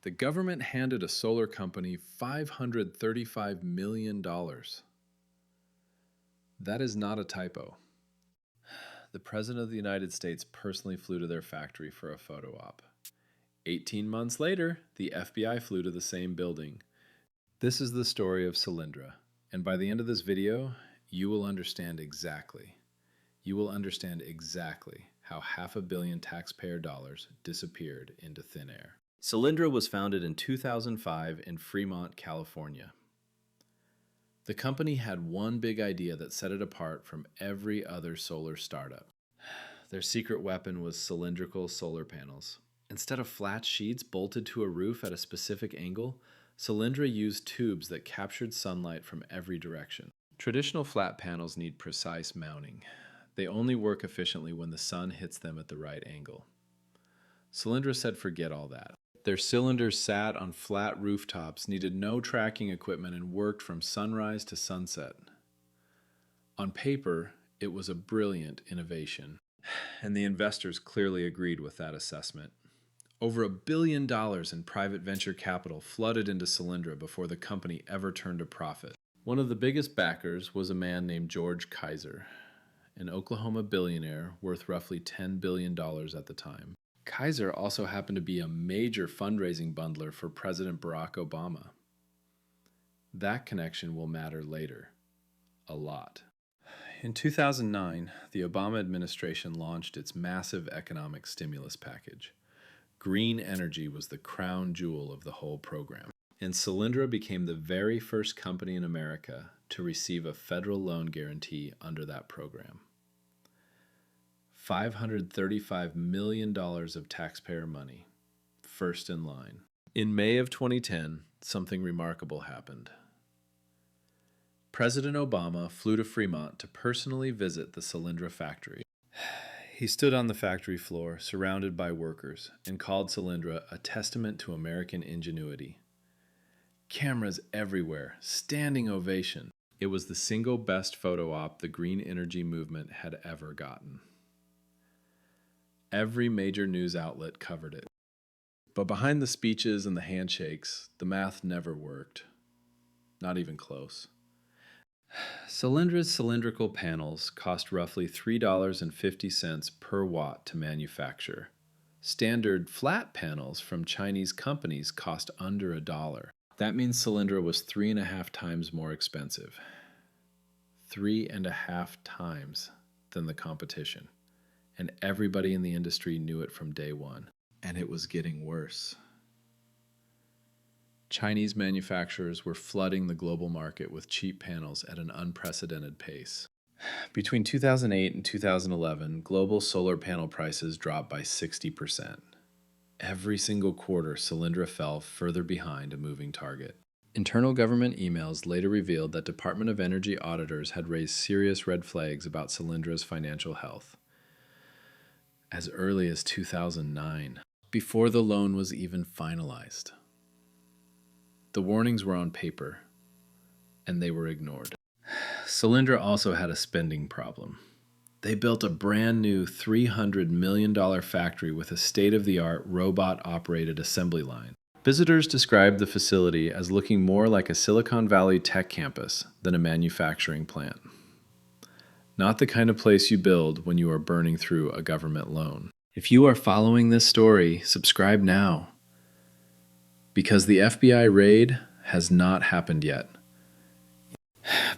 The government handed a solar company $535 million. That is not a typo. The President of the United States personally flew to their factory for a photo op. 18 months later, the FBI flew to the same building. This is the story of Solyndra, and by the end of this video, you will understand exactly how $500 million taxpayer dollars disappeared into thin air. Solyndra was founded in 2005 in Fremont, California. The company had one big idea that set it apart from every other solar startup. Their secret weapon was cylindrical solar panels. Instead of flat sheets bolted to a roof at a specific angle, Solyndra used tubes that captured sunlight from every direction. Traditional flat panels need precise mounting. They only work efficiently when the sun hits them at the right angle. Solyndra said forget all that. Their cylinders sat on flat rooftops, needed no tracking equipment, and worked from sunrise to sunset. On paper, it was a brilliant innovation, and the investors clearly agreed with that assessment. Over $1 billion in private venture capital flooded into Solyndra before the company ever turned a profit. One of the biggest backers was a man named George Kaiser, an Oklahoma billionaire worth roughly $10 billion at the time. Kaiser also happened to be a major fundraising bundler for President Barack Obama. That connection will matter later, a lot. In 2009, the Obama administration launched its massive economic stimulus package. Green energy was the crown jewel of the whole program, and Solyndra became the very first company in America to receive a federal loan guarantee under that program. $535 million of taxpayer money, first in line. In May of 2010, something remarkable happened. President Obama flew to Fremont to personally visit the Solyndra factory. He stood on the factory floor, surrounded by workers, and called Solyndra a testament to American ingenuity. Cameras everywhere, standing ovation. It was the single best photo op the green energy movement had ever gotten. Every major news outlet covered it. But behind the speeches and the handshakes, the math never worked. Not even close. Solyndra's cylindrical panels cost roughly $3.50 per watt to manufacture. Standard flat panels from Chinese companies cost under $1. That means Solyndra was 3.5 times more expensive. 3.5 times than the competition. And everybody in the industry knew it from day one. And it was getting worse. Chinese manufacturers were flooding the global market with cheap panels at an unprecedented pace. Between 2008 and 2011, global solar panel prices dropped by 60%. Every single quarter, Solyndra fell further behind a moving target. Internal government emails later revealed that Department of Energy auditors had raised serious red flags about Solyndra's financial health. As early as 2009, before the loan was even finalized. The warnings were on paper, and they were ignored. Solyndra also had a spending problem. They built a brand new $300 million factory with a state-of-the-art robot-operated assembly line. Visitors described the facility as looking more like a Silicon Valley tech campus than a manufacturing plant. Not the kind of place you build when you are burning through a government loan. If you are following this story, subscribe now. Because the FBI raid has not happened yet.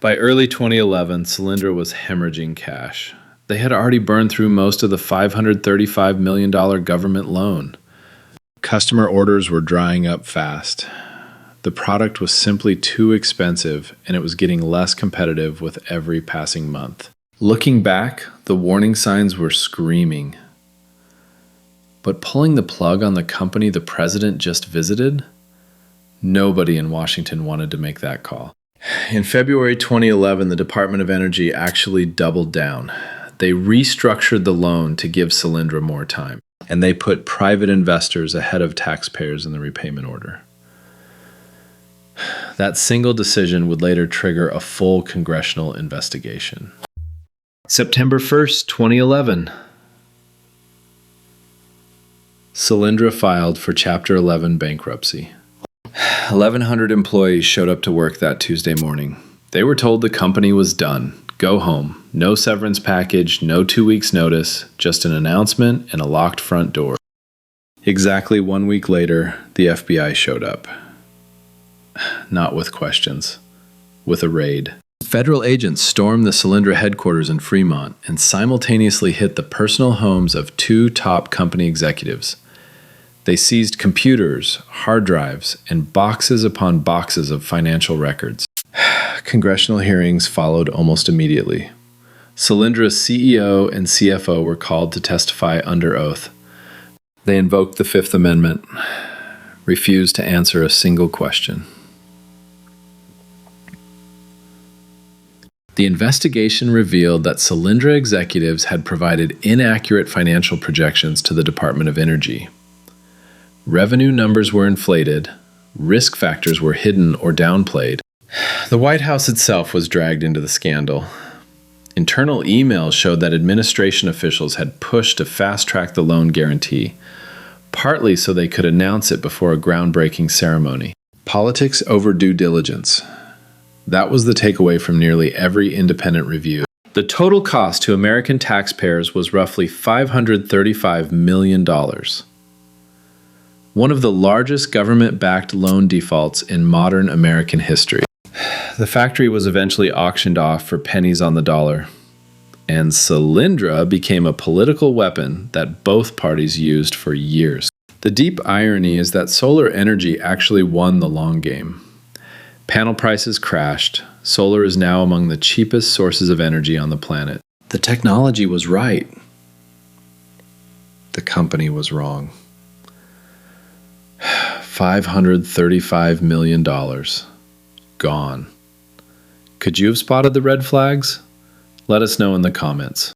By early 2011, Solyndra was hemorrhaging cash. They had already burned through most of the $535 million government loan. Customer orders were drying up fast. The product was simply too expensive, and it was getting less competitive with every passing month. Looking back, the warning signs were screaming. But pulling the plug on the company the president just visited? Nobody in Washington wanted to make that call. In February 2011, the Department of Energy actually doubled down. They restructured the loan to give Solyndra more time, and they put private investors ahead of taxpayers in the repayment order. That single decision would later trigger a full congressional investigation. September 1st, 2011. Solyndra filed for Chapter 11 bankruptcy. 1,100 employees showed up to work that Tuesday morning. They were told the company was done. Go home. No severance package, no 2 weeks' notice, just an announcement and a locked front door. Exactly 1 week later, the FBI showed up. Not with questions, with a raid. Federal agents stormed the Solyndra headquarters in Fremont and simultaneously hit the personal homes of 2 top company executives. They seized computers, hard drives, and boxes upon boxes of financial records. Congressional hearings followed almost immediately. Solyndra's CEO and CFO were called to testify under oath. They invoked the Fifth Amendment, refused to answer a single question. The investigation revealed that Solyndra executives had provided inaccurate financial projections to the Department of Energy. Revenue numbers were inflated, risk factors were hidden or downplayed. The White House itself was dragged into the scandal. Internal emails showed that administration officials had pushed to fast-track the loan guarantee, partly so they could announce it before a groundbreaking ceremony. Politics over due diligence. That was the takeaway from nearly every independent review. The total cost to American taxpayers was roughly $535 million. One of the largest government-backed loan defaults in modern American history. The factory was eventually auctioned off for pennies on the dollar, and Solyndra became a political weapon that both parties used for years. The deep irony is that solar energy actually won the long game. Panel prices crashed. Solar is now among the cheapest sources of energy on the planet. The technology was right. The company was wrong. $535 million. Gone. Could you have spotted the red flags? Let us know in the comments.